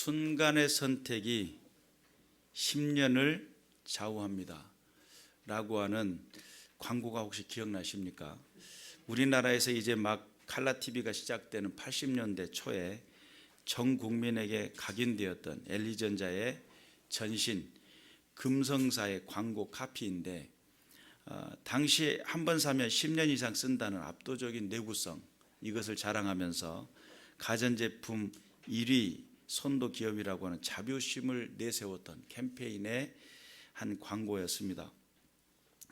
순간의 선택이 10년을 좌우합니다 라고 하는 광고가 혹시 기억나십니까? 우리나라에서 이제 막 칼라 TV가 시작되는 80년대 초에 전 국민에게 각인되었던 LG전자의 전신 금성사의 광고 카피인데, 당시 한 번 사면 10년 이상 쓴다는 압도적인 내구성, 이것을 자랑하면서 가전제품 1위 선도 기업이라고 하는 자부심을 내세웠던 캠페인의 한 광고였습니다.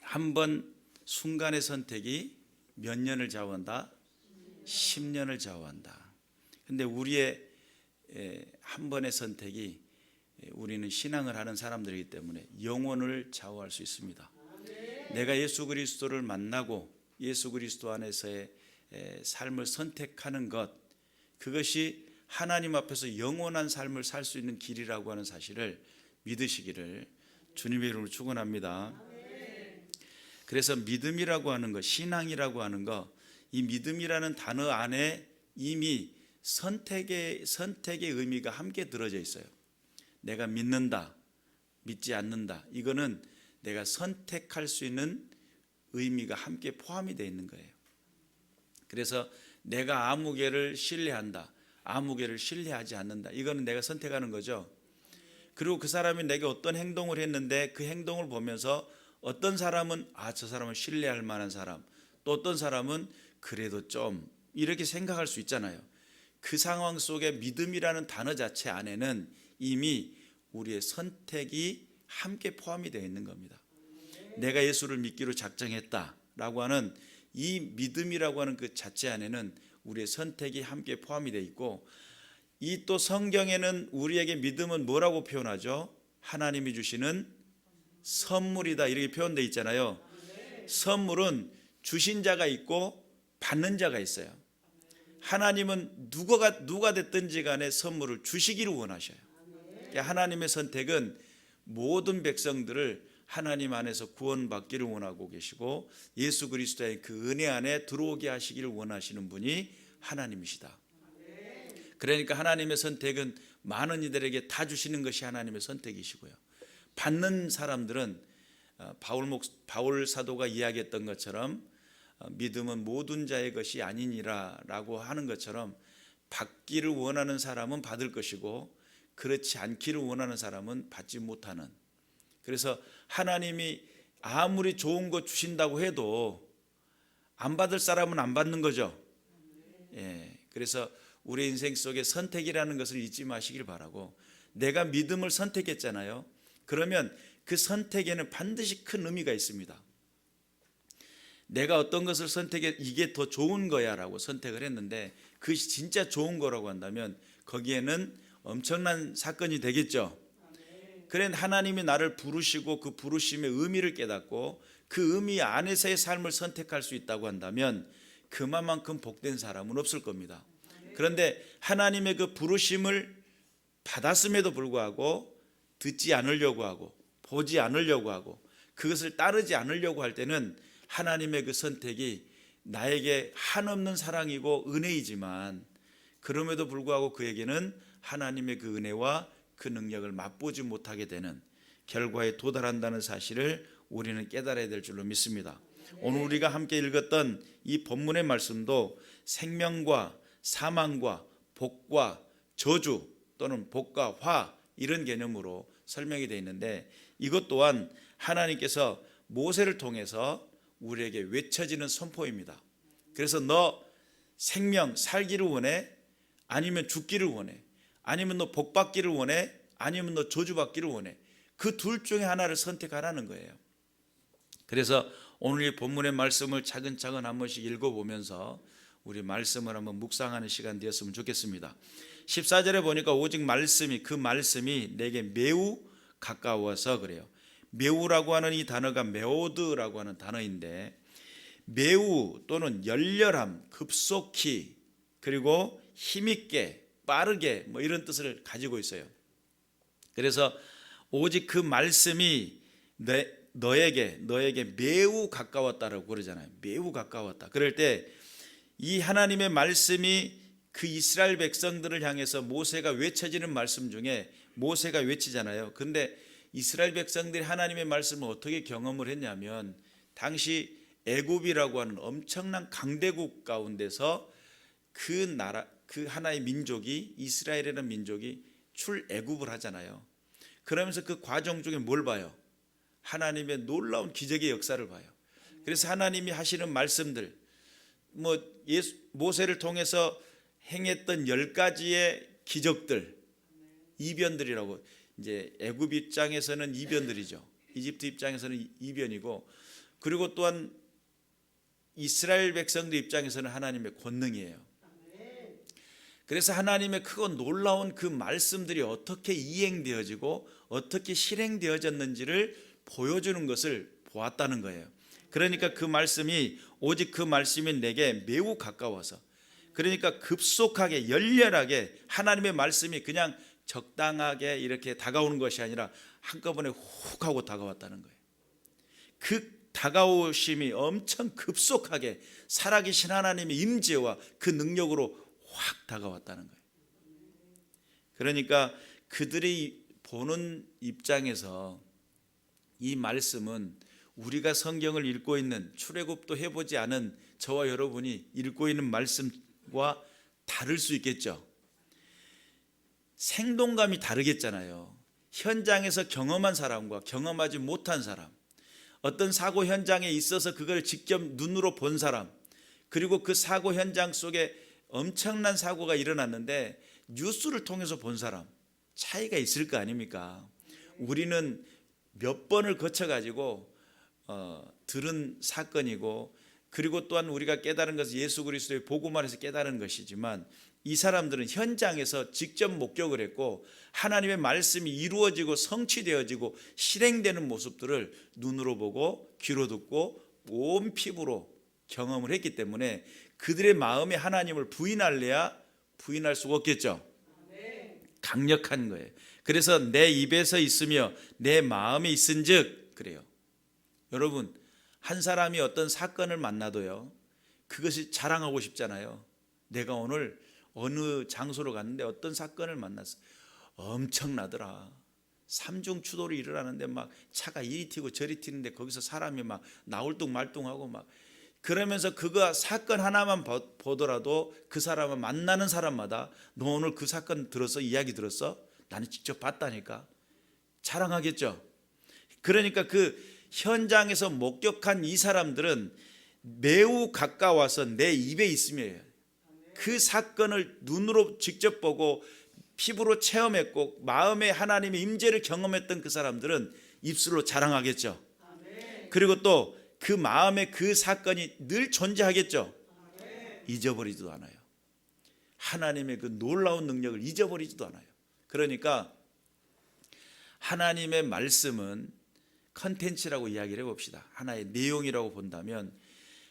한 번 순간의 선택이 몇 년을 좌우한다? 10년을 좌우한다. 근데 우리의 한 번의 선택이, 우리는 신앙을 하는 사람들이기 때문에 영혼을 좌우할 수 있습니다. 내가 예수 그리스도를 만나고 예수 그리스도 안에서의 삶을 선택하는 것, 그것이 하나님 앞에서 영원한 삶을 살 수 있는 길이라고 하는 사실을 믿으시기를 주님의 이름으로 축원합니다. 그래서 믿음이라고 하는 것, 신앙이라고 하는 것, 이 믿음이라는 단어 안에 이미 선택의 의미가 함께 들어져 있어요. 내가 믿는다, 믿지 않는다, 이거는 내가 선택할 수 있는 의미가 함께 포함이 되어 있는 거예요. 그래서 내가 아무개를 신뢰한다, 아무개를 신뢰하지 않는다, 이거는 내가 선택하는 거죠. 그리고 그 사람이 내게 어떤 행동을 했는데 그 행동을 보면서 어떤 사람은 저 사람은 신뢰할 만한 사람, 또 어떤 사람은 그래도 좀 이렇게 생각할 수 있잖아요. 그 상황 속에 믿음이라는 단어 자체 안에는 이미 우리의 선택이 함께 포함이 되어 있는 겁니다. 내가 예수를 믿기로 작정했다라고 하는 이 믿음이라고 하는 그 자체 안에는 우리의 선택이 함께 포함이 되어 있고, 이 또 성경에는 우리에게 믿음은 뭐라고 표현하죠? 하나님이 주시는 선물이다, 이렇게 표현되어 있잖아요. 선물은 주신 자가 있고 받는 자가 있어요. 하나님은 누가 됐든지 간에 선물을 주시기를 원하셔요. 하나님의 선택은 모든 백성들을 하나님 안에서 구원받기를 원하고 계시고, 예수 그리스도의 그 은혜 안에 들어오게 하시기를 원하시는 분이 하나님이시다. 그러니까 하나님의 선택은 많은 이들에게 다 주시는 것이 하나님의 선택이시고요, 받는 사람들은 바울 사도가 이야기했던 것처럼 믿음은 모든 자의 것이 아니니라 라고 하는 것처럼, 받기를 원하는 사람은 받을 것이고 그렇지 않기를 원하는 사람은 받지 못하는, 그래서 하나님이 아무리 좋은 것 주신다고 해도 안 받을 사람은 안 받는 거죠. 그래서 우리 인생 속에 선택이라는 것을 잊지 마시길 바라고, 내가 믿음을 선택했잖아요. 그러면 그 선택에는 반드시 큰 의미가 있습니다. 내가 어떤 것을 선택해 이게 더 좋은 거야 라고 선택을 했는데 그것이 진짜 좋은 거라고 한다면 거기에는 엄청난 사건이 되겠죠. 그래, 하나님이 나를 부르시고 그 부르심의 의미를 깨닫고 그 의미 안에서의 삶을 선택할 수 있다고 한다면 그만큼 복된 사람은 없을 겁니다. 그런데 하나님의 그 부르심을 받았음에도 불구하고 듣지 않으려고 하고 보지 않으려고 하고 그것을 따르지 않으려고 할 때는 하나님의 그 선택이 나에게 한없는 사랑이고 은혜이지만, 그럼에도 불구하고 그에게는 하나님의 그 은혜와 그 능력을 맛보지 못하게 되는 결과에 도달한다는 사실을 우리는 깨달아야 될 줄로 믿습니다. 오늘 우리가 함께 읽었던 이 본문의 말씀도 생명과 사망과 복과 저주 또는 복과 화, 이런 개념으로 설명이 되어 있는데, 이것 또한 하나님께서 모세를 통해서 우리에게 외쳐지는 선포입니다. 그래서 너 생명 살기를 원해? 아니면 죽기를 원해? 아니면 너 복 받기를 원해? 아니면 너 저주 받기를 원해? 그 둘 중에 하나를 선택하라는 거예요. 그래서 오늘 이 본문의 말씀을 차근차근 한 번씩 읽어보면서 우리 말씀을 한번 묵상하는 시간 되었으면 좋겠습니다. 14절에 보니까 오직 말씀이, 그 말씀이 내게 매우 가까워서 그래요. 매우라고 하는 이 단어가 메오드라고 하는 단어인데, 매우 또는 열렬함, 급속히, 그리고 힘있게, 빠르게, 뭐 이런 뜻을 가지고 있어요. 그래서 오직 그 말씀이 너에게 매우 가까웠다라고 그러잖아요. 매우 가까웠다. 그럴 때 이 하나님의 말씀이 그 이스라엘 백성들을 향해서 모세가 외쳐지는 말씀 중에 모세가 외치잖아요. 그런데 이스라엘 백성들이 하나님의 말씀을 어떻게 경험을 했냐면 당시 애굽이라고 하는 엄청난 강대국 가운데서 그 나라 그 하나의 민족이 이스라엘이라는 민족이 출애굽을 하잖아요. 그러면서 그 과정 중에 뭘 봐요? 하나님의 놀라운 기적의 역사를 봐요. 그래서 하나님이 하시는 말씀들 모세를 통해서 행했던 10가지의 기적들, 이변들이라고 이제 애굽 입장에서는 이변들이죠. 이집트 입장에서는 이변이고 그리고 또한 이스라엘 백성들 입장에서는 하나님의 권능이에요. 그래서 하나님의 크고 놀라운 그 말씀들이 어떻게 이행되어지고 어떻게 실행되어졌는지를 보여주는 것을 보았다는 거예요. 그러니까 그 말씀이 오직 그 말씀이 내게 매우 가까워서 그러니까 급속하게 열렬하게 하나님의 말씀이 그냥 적당하게 이렇게 다가오는 것이 아니라 한꺼번에 훅 하고 다가왔다는 거예요. 그 다가오심이 엄청 급속하게 살아계신 하나님의 임재와 그 능력으로 확 다가왔다는 거예요. 그러니까 그들이 보는 입장에서 이 말씀은 우리가 성경을 읽고 있는 출애굽도 해보지 않은 저와 여러분이 읽고 있는 말씀과 다를 수 있겠죠. 생동감이 다르겠잖아요. 현장에서 경험한 사람과 경험하지 못한 사람, 어떤 사고 현장에 있어서 그걸 직접 눈으로 본 사람, 그리고 그 사고 현장 속에 엄청난 사고가 일어났는데 뉴스를 통해서 본 사람, 차이가 있을 거 아닙니까? 우리는 몇 번을 거쳐가지고 들은 사건이고 그리고 또한 우리가 깨달은 것은 예수 그리스도의 복음 안에서 깨달은 것이지만 이 사람들은 현장에서 직접 목격을 했고 하나님의 말씀이 이루어지고 성취되어지고 실행되는 모습들을 눈으로 보고 귀로 듣고 온 피부로 경험을 했기 때문에 그들의 마음에 하나님을 부인할래야 부인할 수가 없겠죠. 강력한 거예요. 그래서 내 입에서 있으며 내 마음에 있은즉 그래요. 여러분 한 사람이 어떤 사건을 만나도요 그것이 자랑하고 싶잖아요. 내가 오늘 어느 장소로 갔는데 어떤 사건을 만났어. 엄청나더라. 삼중추돌이 일어나는데 막 차가 이리 튀고 저리 튀는데 거기서 사람이 막 나울뚱말뚱하고 막 그러면서 그거 사건 하나만 보더라도 그 사람을 만나는 사람마다 너 오늘 그 사건 들었어? 이야기 들었어? 나는 직접 봤다니까. 자랑하겠죠. 그러니까 그 현장에서 목격한 이 사람들은 매우 가까워서 내 입에 있음이에요. 그 사건을 눈으로 직접 보고 피부로 체험했고 마음에 하나님의 임재를 경험했던 그 사람들은 입술로 자랑하겠죠. 그리고 또 그 마음에 그 사건이 늘 존재하겠죠. 잊어버리지도 않아요. 하나님의 그 놀라운 능력을 잊어버리지도 않아요. 그러니까 하나님의 말씀은 컨텐츠라고 이야기를 해봅시다. 하나의 내용이라고 본다면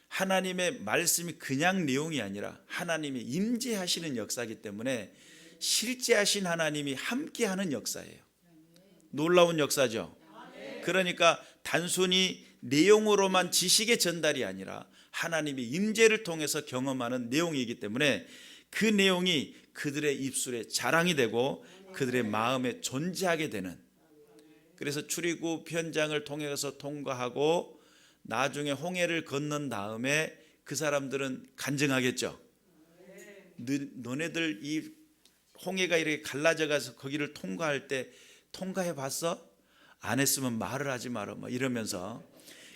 하나님의 말씀이 그냥 내용이 아니라 하나님이 임재하시는 역사이기 때문에 실제하신 하나님이 함께하는 역사예요. 놀라운 역사죠. 그러니까 단순히 내용으로만 지식의 전달이 아니라 하나님의 임재를 통해서 경험하는 내용이기 때문에 그 내용이 그들의 입술에 자랑이 되고 그들의 마음에 존재하게 되는, 그래서 출애굽 현장을 통해서 통과하고 나중에 홍해를 건넌 다음에 그 사람들은 간증하겠죠. 너네들 이 홍해가 이렇게 갈라져 가서 거기를 통과할 때 통과해 봤어? 안 했으면 말을 하지 마라 이러면서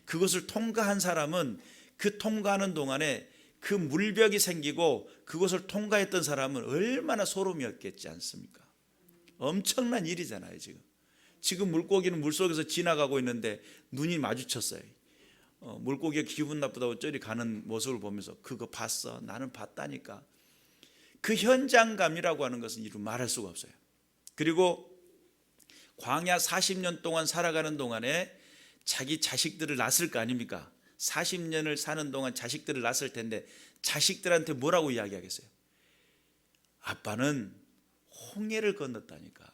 그것을 통과한 사람은 그 통과하는 동안에 그 물벽이 생기고 그것을 통과했던 사람은 얼마나 소름이었겠지 않습니까? 엄청난 일이잖아요. 지금 물고기는 물속에서 지나가고 있는데 눈이 마주쳤어요. 물고기가 기분 나쁘다고 저리 가는 모습을 보면서 그거 봤어? 나는 봤다니까. 그 현장감이라고 하는 것은 이루 말할 수가 없어요. 그리고 광야 40년 동안 살아가는 동안에 자기 자식들을 낳았을 거 아닙니까? 40년을 사는 동안 자식들을 낳았을 텐데 자식들한테 뭐라고 이야기하겠어요? 아빠는 홍해를 건넜다니까.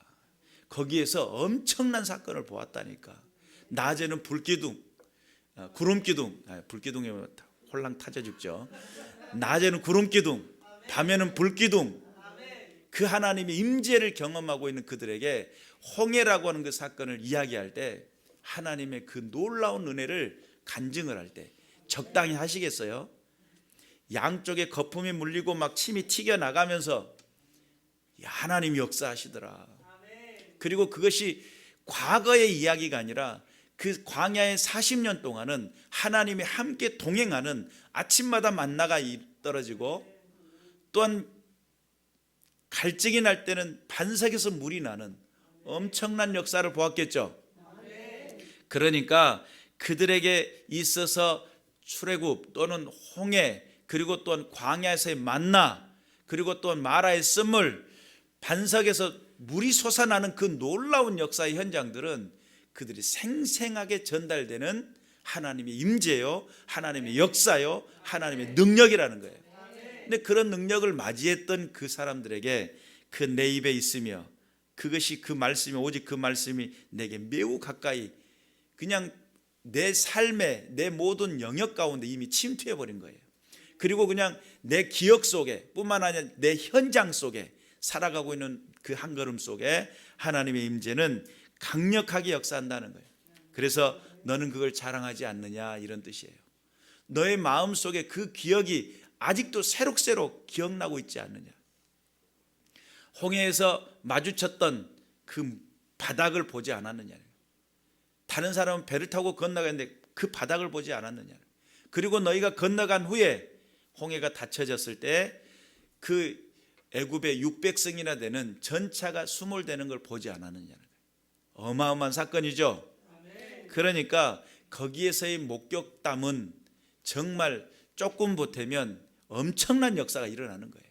거기에서 엄청난 사건을 보았다니까. 낮에는 불기둥, 구름기둥, 불기둥이 홀랑 타져 죽죠. 낮에는 구름기둥, 밤에는 불기둥. 그 하나님의 임재를 경험하고 있는 그들에게 홍해라고 하는 그 사건을 이야기할 때 하나님의 그 놀라운 은혜를 간증을 할 때 적당히 하시겠어요? 양쪽에 거품이 물리고 막 침이 튀겨나가면서 하나님이 역사하시더라. 그리고 그것이 과거의 이야기가 아니라 그 광야의 40년 동안은 하나님이 함께 동행하는, 아침마다 만나가 떨어지고 또한 갈증이 날 때는 반석에서 물이 나는 엄청난 역사를 보았겠죠. 그러니까 그들에게 있어서 출애굽 또는 홍해, 그리고 또한 광야에서의 만나, 그리고 또한 마라의 씀을, 반석에서 물이 솟아나는 그 놀라운 역사의 현장들은 그들이 생생하게 전달되는 하나님의 임재요, 하나님의 역사요, 하나님의 능력이라는 거예요. 근데 그런 능력을 맞이했던 그 사람들에게 그 내 입에 있으며 그것이 그 말씀이, 오직 그 말씀이 내게 매우 가까이, 그냥 내 삶의 내 모든 영역 가운데 이미 침투해 버린 거예요. 그리고 그냥 내 기억 속에 뿐만 아니라 내 현장 속에 살아가고 있는 그 한 걸음 속에 하나님의 임재는 강력하게 역사한다는 거예요. 그래서 너는 그걸 자랑하지 않느냐, 이런 뜻이에요. 너의 마음 속에 그 기억이 아직도 새록새록 기억나고 있지 않느냐. 홍해에서 마주쳤던 그 바닥을 보지 않았느냐. 다른 사람은 배를 타고 건너갔는데 그 바닥을 보지 않았느냐. 그리고 너희가 건너간 후에 홍해가 닫혀졌을 때 그 애굽의 600승이나 되는 전차가 수몰되는 걸 보지 않았느냐. 어마어마한 사건이죠. 그러니까 거기에서의 목격담은 정말 조금 보태면 엄청난 역사가 일어나는 거예요.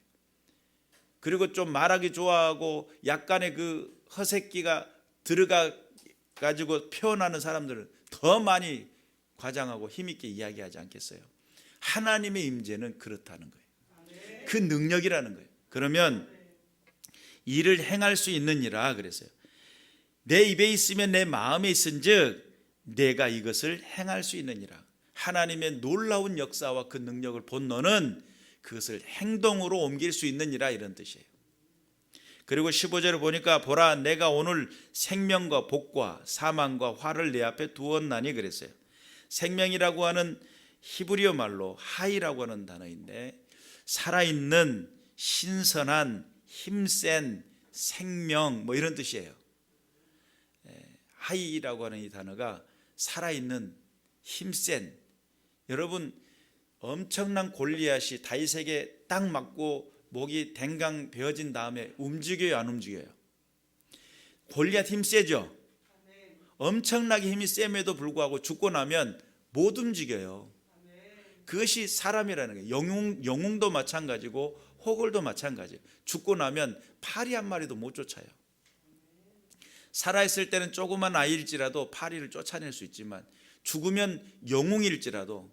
그리고 좀 말하기 좋아하고 약간의 그 허세끼가 들어가 가지고 표현하는 사람들은 더 많이 과장하고 힘있게 이야기하지 않겠어요? 하나님의 임재는 그렇다는 거예요. 그 능력이라는 거예요. 그러면 이를 행할 수 있느니라 그랬어요. 내 입에 있으면 내 마음에 있은즉 내가 이것을 행할 수 있느니라. 하나님의 놀라운 역사와 그 능력을 본 너는 그것을 행동으로 옮길 수 있느니라, 이런 뜻이에요. 그리고 15절을 보니까 보라, 내가 오늘 생명과 복과 사망과 화를 내 앞에 두었나니 그랬어요. 생명이라고 하는 히브리어 말로 하이라고 하는 단어인데 살아있는, 신선한, 힘센 생명, 뭐 이런 뜻이에요. 하이라고 하는 이 단어가 살아있는, 힘센. 여러분, 엄청난 골리앗이 다윗에게 딱 맞고 목이 댕강 베어진 다음에 움직여요, 안 움직여요? 골리앗 힘 세죠? 엄청나게 힘이 셈에도 불구하고 죽고 나면 못 움직여요. 그것이 사람이라는 거예요. 영웅도 마찬가지고 호걸도 마찬가지예요. 죽고 나면 파리 한 마리도 못 쫓아요. 살아있을 때는 조그만 아이일지라도 파리를 쫓아낼 수 있지만 죽으면 영웅일지라도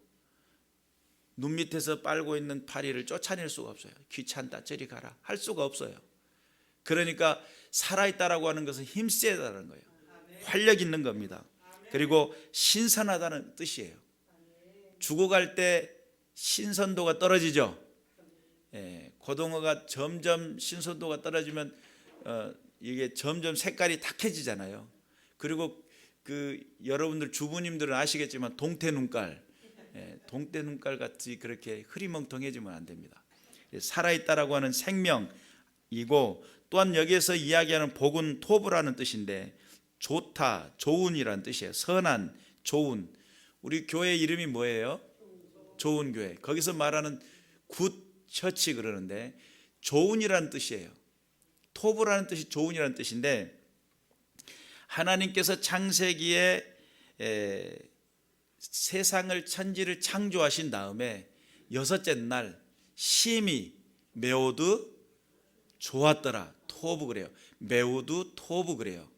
눈 밑에서 빨고 있는 파리를 쫓아낼 수가 없어요. 귀찮다, 저리 가라 할 수가 없어요. 그러니까 살아있다라고 하는 것은 힘세다는 거예요. 활력 있는 겁니다. 그리고 신선하다는 뜻이에요. 죽어갈 때 신선도가 떨어지죠. 고등어가 점점 신선도가 떨어지면 이게 점점 색깔이 탁해지잖아요. 그리고 그 여러분들 주부님들은 아시겠지만 동태 눈깔, 동태 눈깔 같이 그렇게 흐리멍텅해지면 안 됩니다. 살아있다라고 하는 생명이고, 또한 여기에서 이야기하는 복은 토브라는 뜻인데 좋다, 좋은이라는 뜻이에요. 선한, 좋은. 우리 교회 이름이 뭐예요? 좋은 교회. 거기서 말하는 굿 처치 그러는데 좋은이라는 뜻이에요. 토브라는 뜻이 좋은이라는 뜻인데 하나님께서 창세기에 세상을, 천지를 창조하신 다음에 여섯째 날 심히 매우도 좋았더라. 토브 그래요. 매우도 토브 그래요.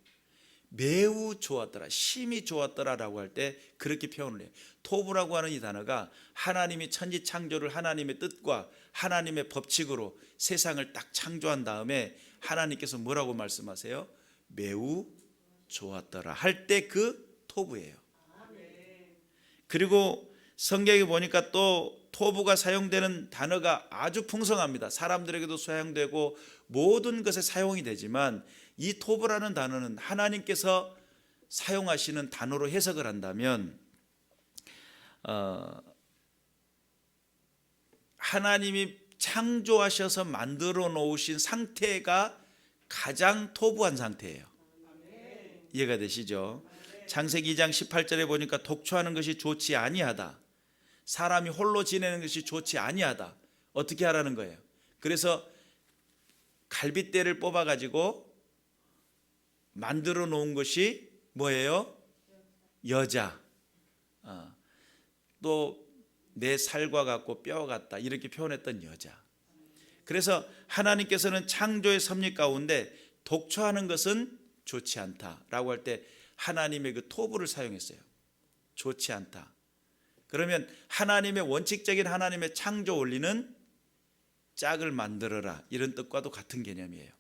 매우 좋았더라, 심히 좋았더라라고 할 때 그렇게 표현을 해요. 토브라고 하는 이 단어가 하나님이 천지 창조를 하나님의 뜻과 하나님의 법칙으로 세상을 딱 창조한 다음에 하나님께서 뭐라고 말씀하세요? 매우 좋았더라 할 때 그 토브예요. 그리고 성경에 보니까 또 토부가 사용되는 단어가 아주 풍성합니다. 사람들에게도 사용되고 모든 것에 사용이 되지만 이 토부라는 단어는 하나님께서 사용하시는 단어로 해석을 한다면 하나님이 창조하셔서 만들어 놓으신 상태가 가장 토부한 상태예요. 이해가 되시죠? 창세기 2장 18절에 보니까 독초하는 것이 좋지 아니하다. 사람이 홀로 지내는 것이 좋지 아니하다. 어떻게 하라는 거예요? 그래서 갈빗대를 뽑아 가지고 만들어 놓은 것이 뭐예요? 여자. 또 내 살과 같고 뼈 같다 이렇게 표현했던 여자. 그래서 하나님께서는 창조의 섭리 가운데 독초하는 것은 좋지 않다라고 할 때 하나님의 그 토부를 사용했어요. 좋지 않다. 그러면 하나님의 원칙적인 하나님의 창조 원리는 짝을 만들어라 이런 뜻과도 같은 개념이에요.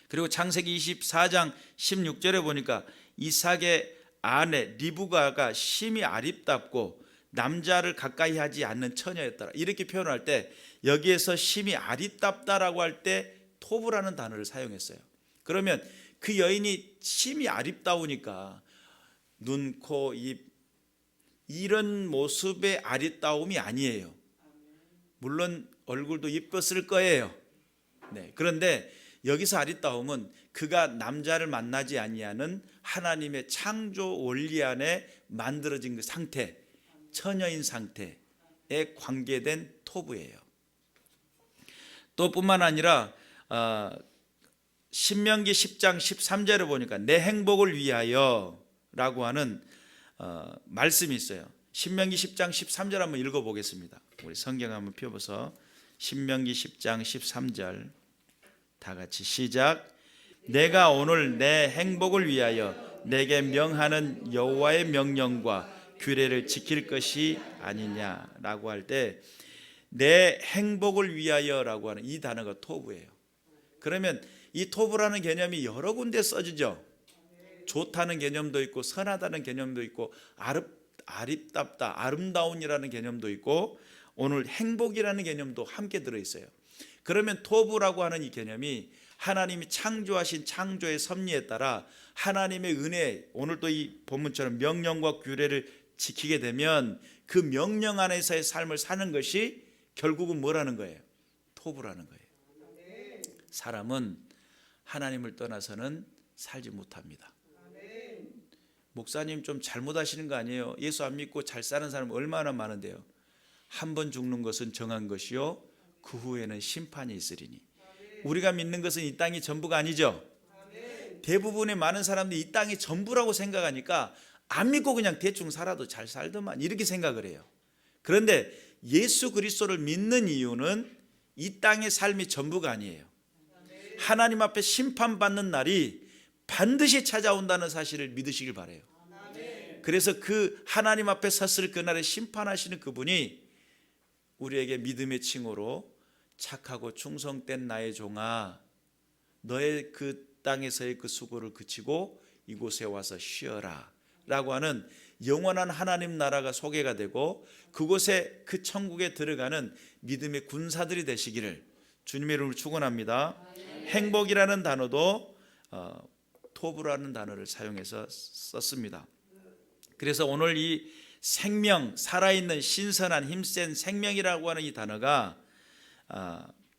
그리고 창세기 24장 16절에 보니까 이삭의 아내 리브가가 심히 아립답고 남자를 가까이 하지 않는 처녀였더라 이렇게 표현할 때 여기에서 심히 아립답다라고 할 때 토부라는 단어를 사용했어요. 그러면 그 여인이 심히 아립다우니까 눈, 코, 입 이런 모습의 아리따움이 아니에요. 물론 얼굴도 이뻤을 거예요. 네. 그런데 여기서 아리따움은 그가 남자를 만나지 아니하는 하나님의 창조 원리 안에 만들어진 그 상태, 처녀인 상태에 관계된 토부예요. 또 뿐만 아니라 신명기 10장 13절에 보니까 내 행복을 위하여 라고 하는 말씀이 있어요. 신명기 10장 13절 한번 읽어보겠습니다. 우리 성경 한번 펴보서 신명기 10장 13절 다 같이 시작. 내가 오늘 내 행복을 위하여 내게 명하는 여호와의 명령과 규례를 지킬 것이 아니냐라고 할 때 내 행복을 위하여라고 하는 이 단어가 토부예요. 그러면 이 토부라는 개념이 여러 군데 써지죠. 좋다는 개념도 있고 선하다는 개념도 있고 아립답다, 아름다운이라는 개념도 있고 오늘 행복이라는 개념도 함께 들어있어요. 그러면 토부라고 하는 이 개념이 하나님이 창조하신 창조의 섭리에 따라 하나님의 은혜, 오늘 또 이 본문처럼 명령과 규례를 지키게 되면 그 명령 안에서의 삶을 사는 것이 결국은 뭐라는 거예요? 토부라는 거예요. 사람은 하나님을 떠나서는 살지 못합니다. 목사님 좀 잘못하시는 거 아니에요? 예수 안 믿고 잘 사는 사람 얼마나 많은데요. 한 번 죽는 것은 정한 것이요 그 후에는 심판이 있으리니. 우리가 믿는 것은 이 땅이 전부가 아니죠. 대부분의 많은 사람들이 이 땅이 전부라고 생각하니까 안 믿고 그냥 대충 살아도 잘 살더만 이렇게 생각을 해요. 그런데 예수 그리스도를 믿는 이유는 이 땅의 삶이 전부가 아니에요. 하나님 앞에 심판받는 날이 반드시 찾아온다는 사실을 믿으시길 바라요. 그래서 그 하나님 앞에 섰을 그날에 심판하시는 그분이 우리에게 믿음의 칭호로 착하고 충성된 나의 종아 너의 그 땅에서의 그 수고를 그치고 이곳에 와서 쉬어라 라고 하는 영원한 하나님 나라가 소개가 되고 그곳에 그 천국에 들어가는 믿음의 군사들이 되시기를 주님의 이름으로 축원합니다. 행복이라는 단어도 토부라는 단어를 사용해서 썼습니다. 그래서 오늘 이 생명, 살아있는 신선한 힘센 생명이라고 하는 이 단어가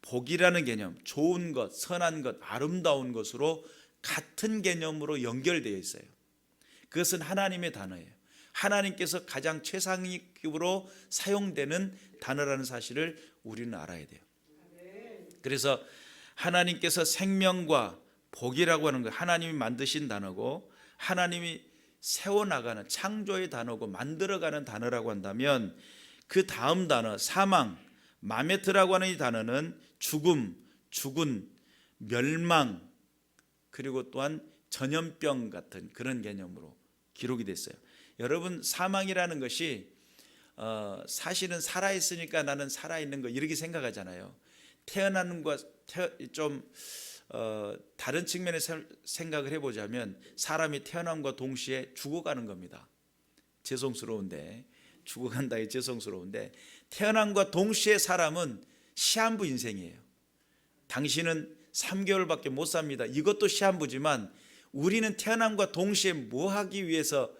복이라는 개념, 좋은 것, 선한 것, 아름다운 것으로 같은 개념으로 연결되어 있어요. 그것은 하나님의 단어예요. 하나님께서 가장 최상위급으로 사용되는 단어라는 사실을 우리는 알아야 돼요. 그래서 하나님께서 생명과 복이라고 하는 거 하나님이 만드신 단어고 하나님이 세워나가는 창조의 단어고 만들어가는 단어라고 한다면 그 다음 단어 사망, 마메트라고 하는 이 단어는 죽음, 죽은, 멸망 그리고 또한 전염병 같은 그런 개념으로 기록이 됐어요. 여러분 사망이라는 것이 사실은 살아있으니까 나는 살아있는 거 이렇게 생각하잖아요. 태어나는 것과 좀 다른 측면에서 생각을 해보자면 사람이 태어남과 동시에 죽어가는 겁니다. 죄송스러운데 죽어간다기 죄송스러운데 태어남과 동시에 사람은 시한부 인생이에요. 당신은 3개월밖에 못 삽니다. 이것도 시한부지만 우리는 태어남과 동시에 뭐 하기 위해서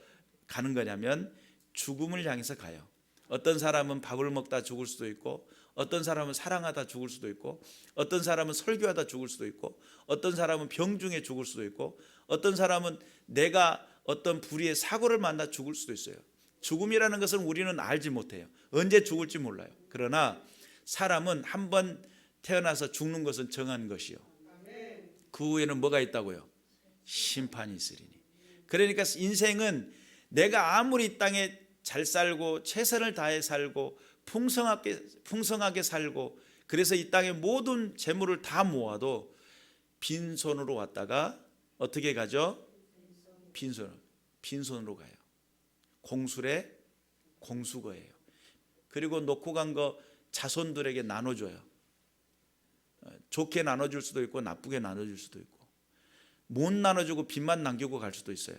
가는 거냐면 죽음을 향해서 가요. 어떤 사람은 밥을 먹다 죽을 수도 있고, 어떤 사람은 사랑하다 죽을 수도 있고, 어떤 사람은 설교하다 죽을 수도 있고, 어떤 사람은 병 중에 죽을 수도 있고, 어떤 사람은 내가 어떤 불의의 사고를 만나 죽을 수도 있어요. 죽음이라는 것은 우리는 알지 못해요. 언제 죽을지 몰라요. 그러나 사람은 한 번 태어나서 죽는 것은 정한 것이요. 그 후에는 뭐가 있다고요? 심판이 있으리니. 그러니까 인생은 내가 아무리 이 땅에 잘 살고 최선을 다해 살고 풍성하게 살고 그래서 이 땅의 모든 재물을 다 모아도 빈손으로 왔다가 어떻게 가죠? 빈손으로 가요. 공술에 공수거예요. 그리고 놓고 간 거 자손들에게 나눠줘요. 좋게 나눠줄 수도 있고 나쁘게 나눠줄 수도 있고 못 나눠주고 빚만 남기고 갈 수도 있어요.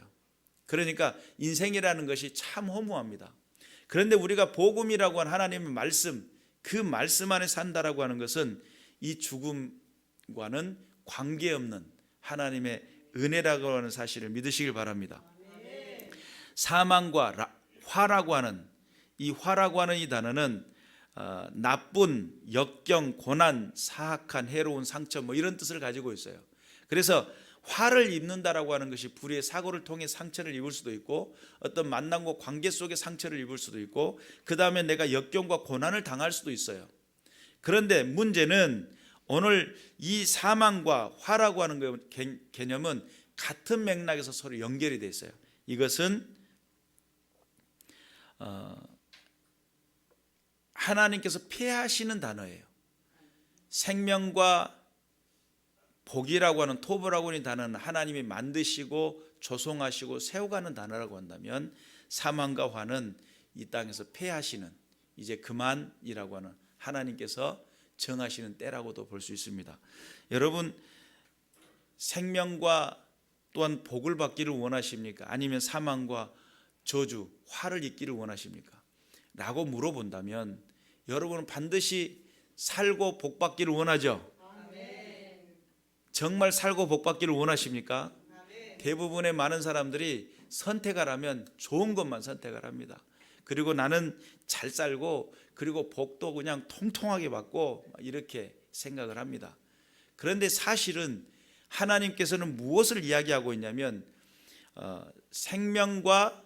그러니까 인생이라는 것이 참 허무합니다. 그런데 우리가 복음이라고 하는 하나님의 말씀, 그 말씀 안에 산다라고 하는 것은 이 죽음과는 관계없는 하나님의 은혜라고 하는 사실을 믿으시길 바랍니다. 사망과 화라고 하는 이 단어는 나쁜, 역경, 고난, 사악한, 해로운 상처 뭐 이런 뜻을 가지고 있어요. 그래서 화를 입는다라고 하는 것이 불의의 사고를 통해 상처를 입을 수도 있고 어떤 만남과 관계 속에 상처를 입을 수도 있고 그 다음에 내가 역경과 고난을 당할 수도 있어요. 그런데 문제는 오늘 이 사망과 화라고 하는 개념은 같은 맥락에서 서로 연결이 되어 있어요. 이것은 하나님께서 폐하시는 단어예요. 생명과 복이라고 하는 토브라고 하는 단어는 하나님이 만드시고 조성하시고 세워가는 단어라고 한다면 사망과 화는 이 땅에서 폐하시는 이제 그만이라고 하는 하나님께서 정하시는 때라고도 볼 수 있습니다. 여러분 생명과 또한 복을 받기를 원하십니까? 아니면 사망과 저주, 화를 입기를 원하십니까? 라고 물어본다면 여러분은 반드시 살고 복 받기를 원하죠? 정말 살고 복 받기를 원하십니까? 대부분의 많은 사람들이 선택하라면 좋은 것만 선택을 합니다. 그리고 나는 잘 살고 그리고 복도 그냥 통통하게 받고 이렇게 생각을 합니다. 그런데 사실은 하나님께서는 무엇을 이야기하고 있냐면 생명과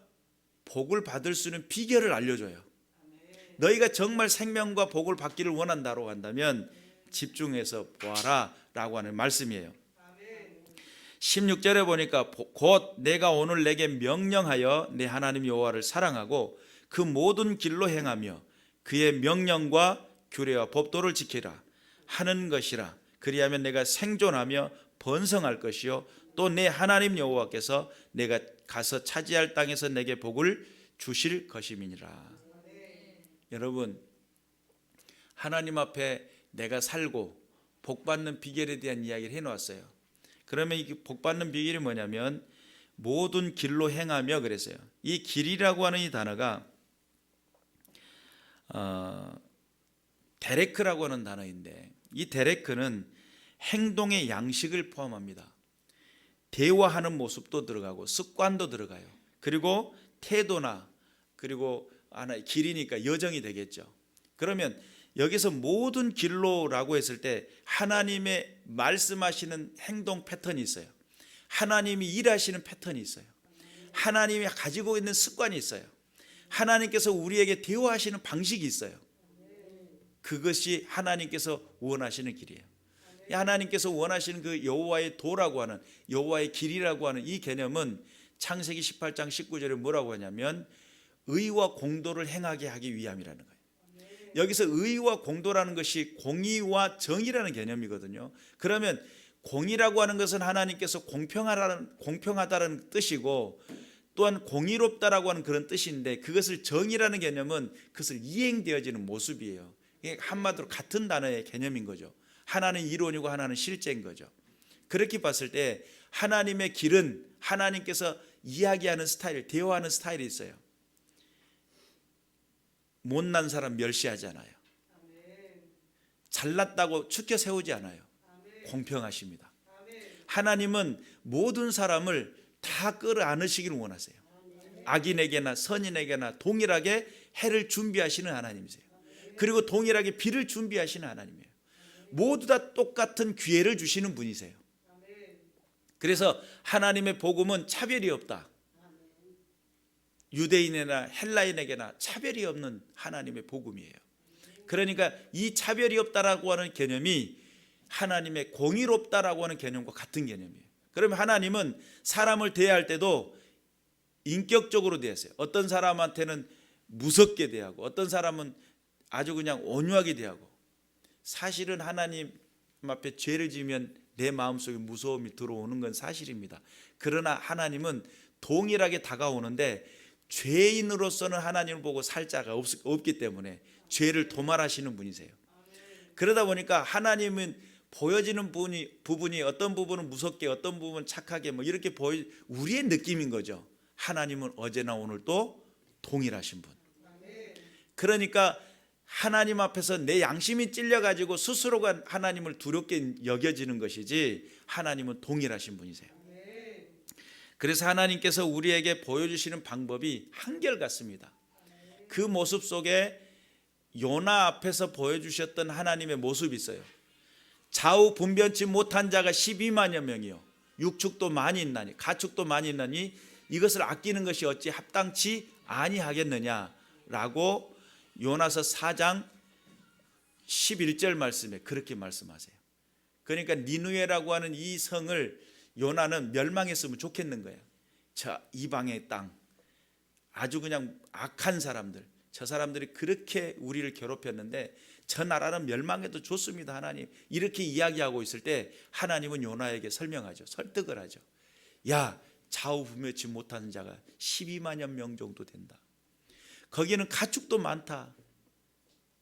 복을 받을 수 있는 비결을 알려줘요. 너희가 정말 생명과 복을 받기를 원한다고 한다면 집중해서 보아라 라고 하는 말씀이에요. 16절에 보니까 곧 내가 오늘 내게 명령하여 내 하나님 여호와를 사랑하고 그 모든 길로 행하며 그의 명령과 규례와 법도를 지키라 하는 것이라. 그리하면 내가 생존하며 번성할 것이요 또 내 하나님 여호와께서 내가 가서 차지할 땅에서 내게 복을 주실 것임이니라. 여러분 하나님 앞에 내가 살고 복받는 비결에 대한 이야기를 해놓았어요. 그러면 이 복받는 비결이 뭐냐면 모든 길로 행하며 그랬어요. 이 길이라고 하는 이 단어가 데레크라고 하는 단어인데 이 데레크는 행동의 양식을 포함합니다. 대화하는 모습도 들어가고 습관도 들어가요. 그리고 태도나 그리고 길이니까 여정이 되겠죠. 그러면 여기서 모든 길로라고 했을 때 하나님의 말씀하시는 행동 패턴이 있어요. 하나님이 일하시는 패턴이 있어요. 하나님이 가지고 있는 습관이 있어요. 하나님께서 우리에게 대화하시는 방식이 있어요. 그것이 하나님께서 원하시는 길이에요. 하나님께서 원하시는 그 여호와의 도라고 하는 여호와의 길이라고 하는 이 개념은 창세기 18장 19절에 뭐라고 하냐면 의와 공도를 행하게 하기 위함이라는 거예요. 여기서 의와 공도라는 것이 공의와 정의라는 개념이거든요. 그러면 공의라고 하는 것은 하나님께서 공평하다는 뜻이고 또한 공의롭다라고 하는 그런 뜻인데 그것을 정의라는 개념은 그것을 이행되어지는 모습이에요. 이게 한마디로 같은 단어의 개념인 거죠. 하나는 이론이고 하나는 실제인 거죠. 그렇게 봤을 때 하나님의 길은 하나님께서 이야기하는 스타일, 대화하는 스타일이 있어요. 못난 사람 멸시하지 않아요. 잘났다고 추켜 세우지 않아요. 공평하십니다. 하나님은 모든 사람을 다 끌어안으시기를 원하세요. 악인에게나 선인에게나 동일하게 해를 준비하시는 하나님이세요. 그리고 동일하게 비를 준비하시는 하나님이에요. 모두 다 똑같은 기회를 주시는 분이세요. 그래서 하나님의 복음은 차별이 없다. 유대인이나 헬라인에게나 차별이 없는 하나님의 복음이에요. 그러니까 이 차별이 없다라고 하는 개념이 하나님의 공의롭다라고 하는 개념과 같은 개념이에요. 그러면 하나님은 사람을 대할 때도 인격적으로 대하세요. 어떤 사람한테는 무섭게 대하고 어떤 사람은 아주 그냥 온유하게 대하고. 사실은 하나님 앞에 죄를 지으면 내 마음속에 무서움이 들어오는 건 사실입니다. 그러나 하나님은 동일하게 다가오는데 죄인으로서는 하나님을 보고 살 자가 없기 때문에 죄를 도말하시는 분이세요. 그러다 보니까 하나님은 보여지는 부분이 어떤 부분은 무섭게 어떤 부분은 착하게 뭐 이렇게 우리의 느낌인 거죠. 하나님은 어제나 오늘도 동일하신 분. 그러니까 하나님 앞에서 내 양심이 찔려가지고 스스로가 하나님을 두렵게 여겨지는 것이지 하나님은 동일하신 분이세요. 그래서 하나님께서 우리에게 보여주시는 방법이 한결같습니다. 그 모습 속에 요나 앞에서 보여주셨던 하나님의 모습이 있어요. 좌우 분변치 못한 자가 12만여 명이요 육축도 많이 있나니 가축도 많이 있나니 이것을 아끼는 것이 어찌 합당치 아니하겠느냐라고 요나서 4장 11절 말씀에 그렇게 말씀하세요. 그러니까 니느웨라고 하는 이 성을 요나는 멸망했으면 좋겠는 거예요. 저 이방의 땅 아주 그냥 악한 사람들, 저 사람들이 그렇게 우리를 괴롭혔는데 저 나라는 멸망해도 좋습니다. 하나님 이렇게 이야기하고 있을 때 하나님은 요나에게 설명하죠. 설득을 하죠. 야, 좌우분별치 못하는 자가 12만여 명 정도 된다. 거기는 가축도 많다.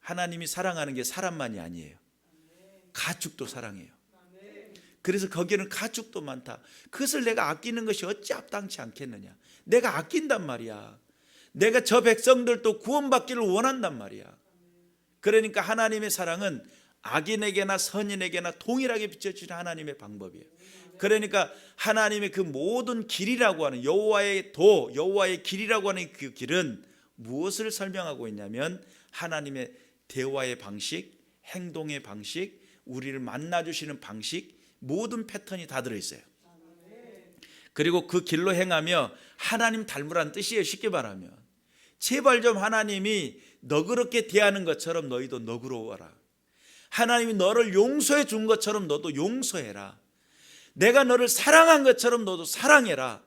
하나님이 사랑하는 게 사람만이 아니에요. 가축도 사랑해요. 그래서 거기는 가축도 많다. 그것을 내가 아끼는 것이 어찌 합당치 않겠느냐. 내가 아낀단 말이야. 내가 저 백성들도 구원받기를 원한단 말이야. 그러니까 하나님의 사랑은 악인에게나 선인에게나 동일하게 비춰지는 하나님의 방법이에요. 그러니까 하나님의 그 모든 길이라고 하는 여호와의 여호와의 길이라고 하는 그 길은 무엇을 설명하고 있냐면 하나님의 대화의 방식, 행동의 방식, 우리를 만나주시는 방식, 모든 패턴이 다 들어있어요. 그리고 그 길로 행하며 하나님 닮으라는 뜻이에요. 쉽게 말하면 제발 좀 하나님이 너그럽게 대하는 것처럼 너희도 너그러워라. 하나님이 너를 용서해 준 것처럼 너도 용서해라. 내가 너를 사랑한 것처럼 너도 사랑해라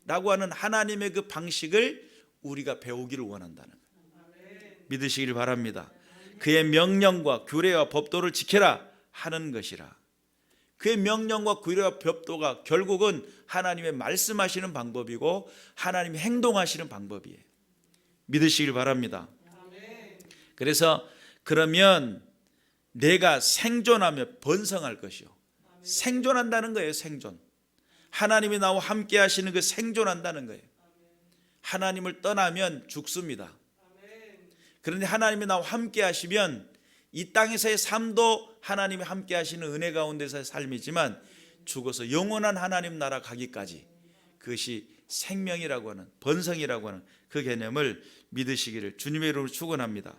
라고 하는 하나님의 그 방식을 우리가 배우기를 원한다는 거예요. 믿으시길 바랍니다. 그의 명령과 규례와 법도를 지켜라 하는 것이라. 그의 명령과 규례와 법도가 결국은 하나님의 말씀하시는 방법이고 하나님이 행동하시는 방법이에요. 믿으시길 바랍니다. 그래서 그러면 내가 생존하며 번성할 것이요. 생존한다는 거예요. 생존. 하나님이 나와 함께 하시는 그 생존한다는 거예요. 하나님을 떠나면 죽습니다. 그런데 하나님이 나와 함께 하시면 이 땅에서의 삶도 하나님이 함께 하시는 은혜 가운데서의 삶이지만 죽어서 영원한 하나님 나라 가기까지 그것이 생명이라고 하는 번성이라고 하는 그 개념을 믿으시기를 주님의 이름으로 축원합니다.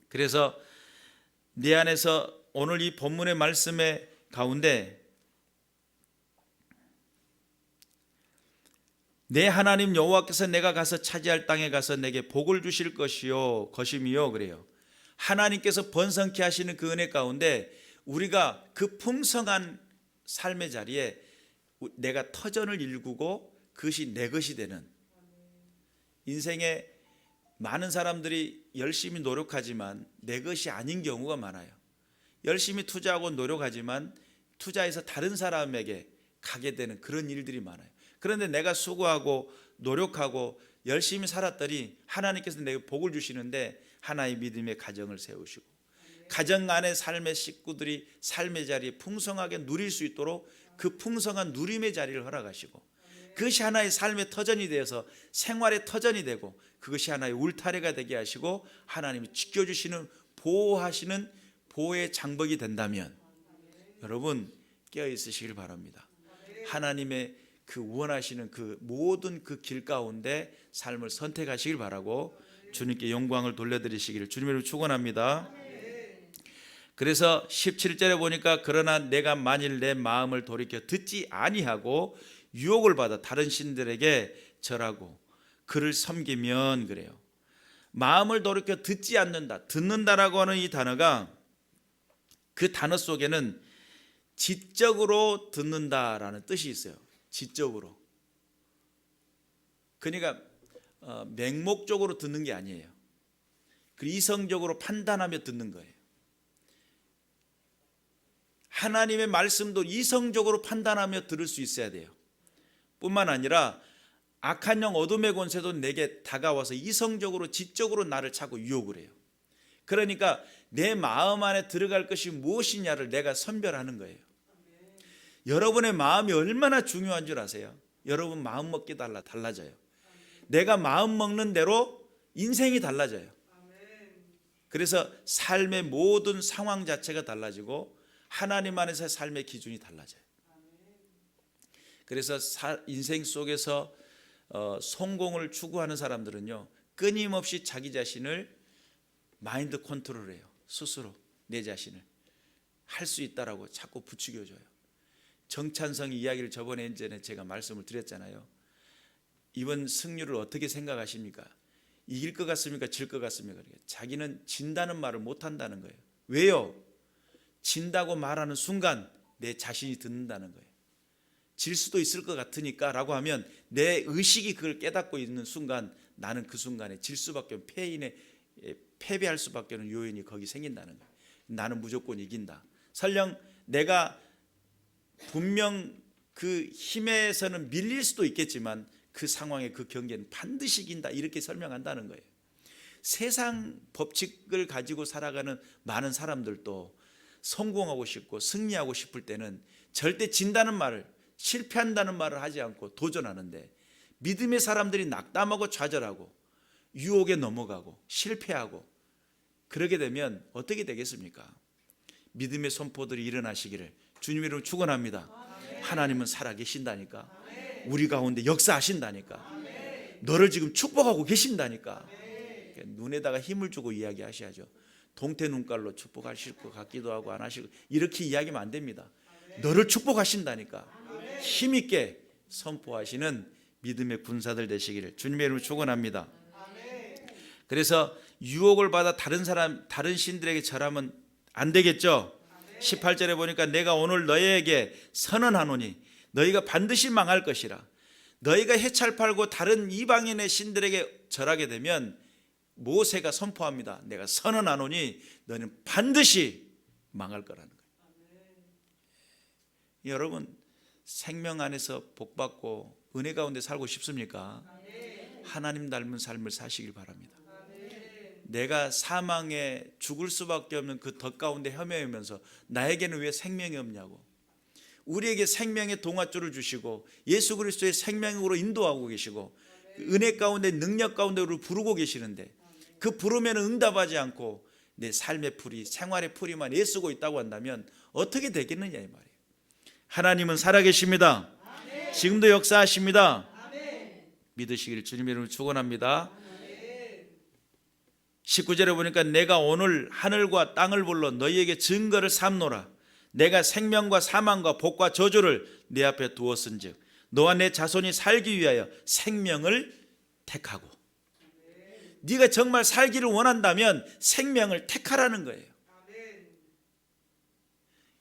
그래서 내 안에서 오늘 이 본문의 말씀의 가운데 내 하나님 여호와께서 내가 가서 차지할 땅에 가서 내게 복을 주실 것임이요 그래요. 하나님께서 번성케 하시는 그 은혜 가운데 우리가 그 풍성한 삶의 자리에 내가 터전을 일구고 그것이 내 것이 되는, 인생에 많은 사람들이 열심히 노력하지만 내 것이 아닌 경우가 많아요. 열심히 투자하고 노력하지만 투자해서 다른 사람에게 가게 되는 그런 일들이 많아요. 그런데 내가 수고하고 노력하고 열심히 살았더니 하나님께서 내게 복을 주시는데 하나의 믿음의 가정을 세우시고 가정 안에 삶의 식구들이 삶의 자리에 풍성하게 누릴 수 있도록 그 풍성한 누림의 자리를 허락하시고 그것이 하나의 삶의 터전이 되어서 생활의 터전이 되고 그것이 하나의 울타리가 되게 하시고 하나님이 지켜주시는 보호하시는 보호의 장벽이 된다면 여러분 깨어 있으시길 바랍니다. 하나님의 그 원하시는 그 모든 그 길 가운데 삶을 선택하시길 바라고 주님께 영광을 돌려드리시기를 주님으로 축원합니다. 그래서 17절에 보니까 그러나 내가 만일 내 마음을 돌이켜 듣지 아니하고 유혹을 받아 다른 신들에게 절하고 그를 섬기면 그래요. 마음을 돌이켜 듣지 않는다. 듣는다라고 하는 이 단어가 그 단어 속에는 지적으로 듣는다라는 뜻이 있어요. 지적으로. 그러니까 맹목적으로 듣는 게 아니에요. 그 이성적으로 판단하며 듣는 거예요. 하나님의 말씀도 이성적으로 판단하며 들을 수 있어야 돼요. 뿐만 아니라 악한 영 어둠의 권세도 내게 다가와서 이성적으로 지적으로 나를 자꾸 유혹을 해요. 그러니까 내 마음 안에 들어갈 것이 무엇이냐를 내가 선별하는 거예요. 여러분의 마음이 얼마나 중요한 줄 아세요? 여러분 마음 먹기 달라져요. 내가 마음 먹는 대로 인생이 달라져요. 그래서 삶의 모든 상황 자체가 달라지고 하나님 안에서의 삶의 기준이 달라져요. 그래서 인생 속에서 성공을 추구하는 사람들은요 끊임없이 자기 자신을 마인드 컨트롤해요. 스스로 내 자신을 할 수 있다라고 자꾸 부추겨줘요. 정찬성 이야기를 저번에 전에 제가 말씀을 드렸잖아요. 이번 승률을 어떻게 생각하십니까? 이길 것 같습니까? 질 것 같습니까? 자기는 진다는 말을 못한다는 거예요. 왜요? 진다고 말하는 순간 내 자신이 듣는다는 거예요. 질 수도 있을 것 같으니까 라고 하면 내 의식이 그걸 깨닫고 있는 순간 나는 그 순간에 질 수밖에 패배할 수밖에 없는 요인이 거기 생긴다는 거예요. 나는 무조건 이긴다. 설령 내가 분명 그 힘에서는 밀릴 수도 있겠지만 그 상황에 그 경기는 반드시 이긴다 이렇게 설명한다는 거예요. 세상 법칙을 가지고 살아가는 많은 사람들도 성공하고 싶고 승리하고 싶을 때는 절대 진다는 말을 실패한다는 말을 하지 않고 도전하는데 믿음의 사람들이 낙담하고 좌절하고 유혹에 넘어가고 실패하고 그러게 되면 어떻게 되겠습니까? 믿음의 선포들이 일어나시기를 주님의 이름으로 축원합니다. 하나님은 살아계신다니까. 우리 가운데 역사하신다니까. 너를 지금 축복하고 계신다니까. 눈에다가 힘을 주고 이야기하셔야죠. 동태 눈깔로 축복하실 것 같기도 하고 안 하시고 이렇게 이야기하면 안 됩니다. 너를 축복하신다니까. 힘있게 선포하시는 믿음의 군사들 되시기를 주님의 이름으로 축원합니다. 그래서 유혹을 받아 다른 신들에게 절하면 안 되겠죠. 18절에 보니까 내가 오늘 너희에게 선언하노니 너희가 반드시 망할 것이라. 너희가 해찰 팔고 다른 이방인의 신들에게 절하게 되면 모세가 선포합니다. 내가 선언하노니 너희는 반드시 망할 거라는 거예요. 여러분 생명 안에서 복받고 은혜 가운데 살고 싶습니까? 하나님 닮은 삶을 사시길 바랍니다. 내가 사망에 죽을 수밖에 없는 그 덫 가운데 헤매면서 나에게는 왜 생명이 없냐고. 우리에게 생명의 동화줄을 주시고 예수 그리스도의 생명으로 인도하고 계시고 은혜 가운데 능력 가운데 우리를 부르고 계시는데 그 부르면 응답하지 않고 내 삶의 풀이 생활의 풀이만 애쓰고 있다고 한다면 어떻게 되겠느냐 이 말이에요. 하나님은 살아계십니다. 지금도 역사하십니다. 믿으시기를 주님의 이름으로 축원합니다. 19절에 보니까 내가 오늘 하늘과 땅을 불러 너희에게 증거를 삼노라. 내가 생명과 사망과 복과 저주를 내 앞에 두었은즉 너와 내 자손이 살기 위하여 생명을 택하고. 네가 정말 살기를 원한다면 생명을 택하라는 거예요.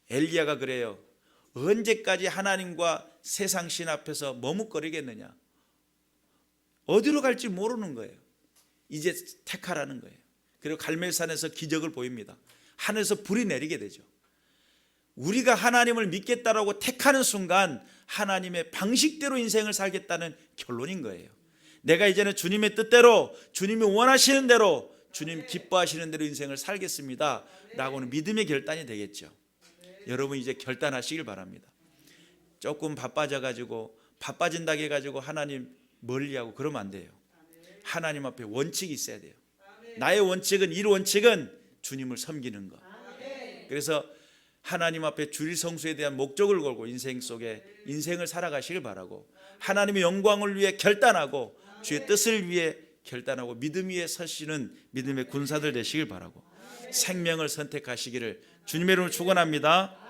엘리야가 그래요. 언제까지 하나님과 세상 신 앞에서 머뭇거리겠느냐. 어디로 갈지 모르는 거예요. 이제 택하라는 거예요. 그리고 갈멜산에서 기적을 보입니다. 하늘에서 불이 내리게 되죠. 우리가 하나님을 믿겠다라고 택하는 순간 하나님의 방식대로 인생을 살겠다는 결론인 거예요. 내가 이제는 주님의 뜻대로 주님이 원하시는 대로 주님 기뻐하시는 대로 인생을 살겠습니다 라고는 믿음의 결단이 되겠죠. 여러분 이제 결단하시길 바랍니다. 조금 바빠져 가지고 바빠진다고 해가지고 하나님 멀리하고 그러면 안 돼요. 하나님 앞에 원칙이 있어야 돼요. 나의 원칙은, 이 원칙은 주님을 섬기는 것. 그래서 하나님 앞에 주일 성수에 대한 목적을 걸고 인생 속에 인생을 살아가시길 바라고, 하나님의 영광을 위해 결단하고 주의 뜻을 위해 결단하고 믿음 위에 서시는 믿음의 군사들 되시길 바라고, 생명을 선택하시기를 주님의 이름으로 축원합니다.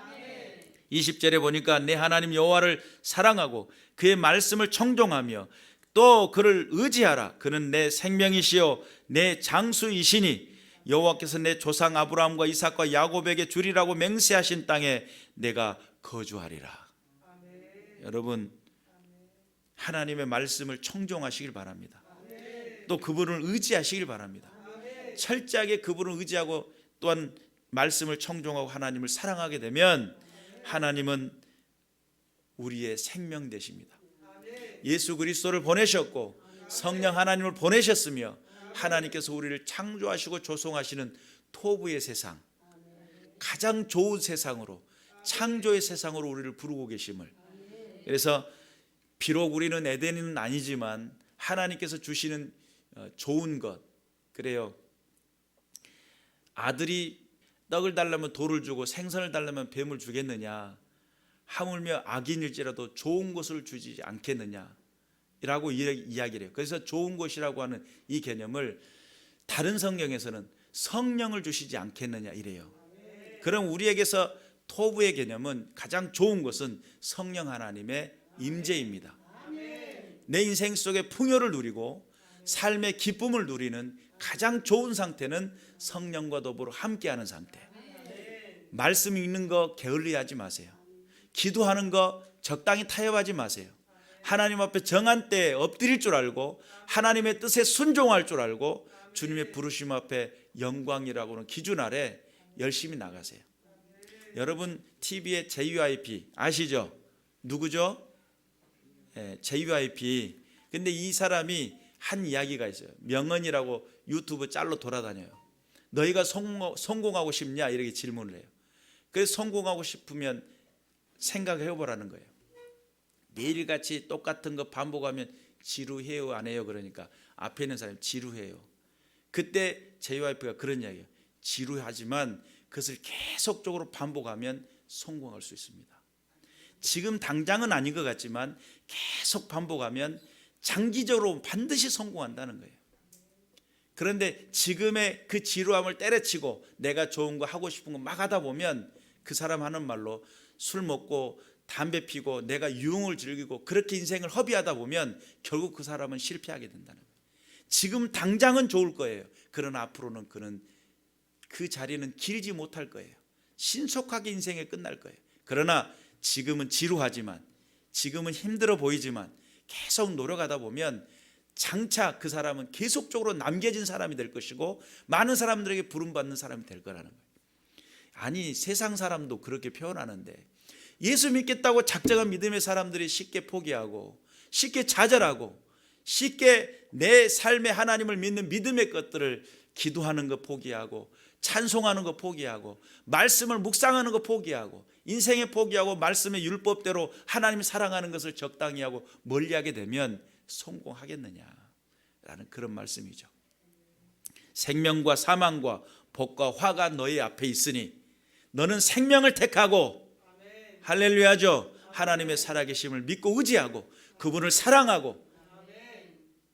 20절에 보니까 내 하나님 여호와를 사랑하고 그의 말씀을 청종하며 또 그를 의지하라. 그는 내 생명이시요 내 장수이시니 여호와께서 내 조상 아브라함과 이삭과 야곱에게 주리라고 맹세하신 땅에 내가 거주하리라. 여러분, 하나님의 말씀을 청종하시길 바랍니다. 또 그분을 의지하시길 바랍니다. 철저하게 그분을 의지하고 또한 말씀을 청종하고 하나님을 사랑하게 되면 하나님은 우리의 생명 되십니다. 예수 그리스도를 보내셨고 성령 하나님을 보내셨으며 하나님께서 우리를 창조하시고 조성하시는 토부의 세상, 가장 좋은 세상으로, 창조의 세상으로 우리를 부르고 계심을, 그래서 비록 우리는 에덴은 아니지만 하나님께서 주시는 좋은 것, 그래요. 아들이 떡을 달라면 돌을 주고 생선을 달라면 뱀을 주겠느냐, 하물며 악인일지라도 좋은 것을 주지 않겠느냐 라고 이야기를 해요. 그래서 좋은 것이라고 하는 이 개념을 다른 성경에서는 성령을 주시지 않겠느냐 이래요. 그럼 우리에게서 토부의 개념은 가장 좋은 것은 성령 하나님의 임재입니다. 내 인생 속에 풍요를 누리고 삶의 기쁨을 누리는 가장 좋은 상태는 성령과 더불어 함께하는 상태. 말씀 읽는 거 게을리하지 마세요. 기도하는 거 적당히 타협하지 마세요. 하나님 앞에 정한 때에 엎드릴 줄 알고 하나님의 뜻에 순종할 줄 알고 주님의 부르심 앞에 영광이라고는 기준 아래 열심히 나가세요. 여러분, TV의 JYP 아시죠? 누구죠? JYP. 근데 이 사람이 한 이야기가 있어요. 명언이라고 유튜브 짤로 돌아다녀요. 너희가 성공하고 싶냐? 이렇게 질문을 해요. 그래서 성공하고 싶으면 생각해 보라는 거예요. 매일같이 똑같은 거 반복하면 지루해요, 안 해요? 그러니까 앞에 있는 사람이 지루해요. 그때 JYP가 그런 이야기예요. 지루하지만 그것을 계속적으로 반복하면 성공할 수 있습니다. 지금 당장은 아닌 것 같지만 계속 반복하면 장기적으로 반드시 성공한다는 거예요. 그런데 지금의 그 지루함을 때려치고 내가 좋은 거 하고 싶은 거 막 하다 보면 그 사람 하는 말로 술 먹고 담배 피고 내가 유흥을 즐기고 그렇게 인생을 허비하다 보면 결국 그 사람은 실패하게 된다는 거예요. 지금 당장은 좋을 거예요. 그러나 앞으로는 그는 그 자리는 길지 못할 거예요. 신속하게 인생이 끝날 거예요. 그러나 지금은 지루하지만, 지금은 힘들어 보이지만 계속 노력하다 보면 장차 그 사람은 계속적으로 남겨진 사람이 될 것이고 많은 사람들에게 부름받는 사람이 될 거라는 거예요. 아니, 세상 사람도 그렇게 표현하는데 예수 믿겠다고 작정한 믿음의 사람들이 쉽게 포기하고 쉽게 좌절하고 쉽게 내 삶의 하나님을 믿는 믿음의 것들을 기도하는 거 포기하고 찬송하는 거 포기하고 말씀을 묵상하는 거 포기하고 인생에 포기하고 말씀의 율법대로 하나님 사랑하는 것을 적당히 하고 멀리하게 되면 성공하겠느냐라는 그런 말씀이죠. 생명과 사망과 복과 화가 너희 앞에 있으니 너는 생명을 택하고, 할렐루야죠, 하나님의 살아계심을 믿고 의지하고 그분을 사랑하고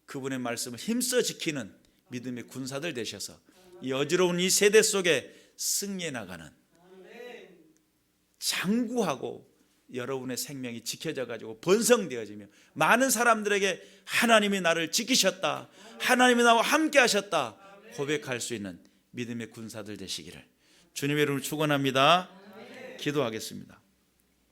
그분의 말씀을 힘써 지키는 믿음의 군사들 되셔서 이 어지러운 이 세대 속에 승리해 나가는, 장구하고 여러분의 생명이 지켜져 가지고 번성되어지며 많은 사람들에게 하나님이 나를 지키셨다, 하나님이 나와 함께 하셨다 고백할 수 있는 믿음의 군사들 되시기를 주님의 이름으로 축원합니다. 기도하겠습니다.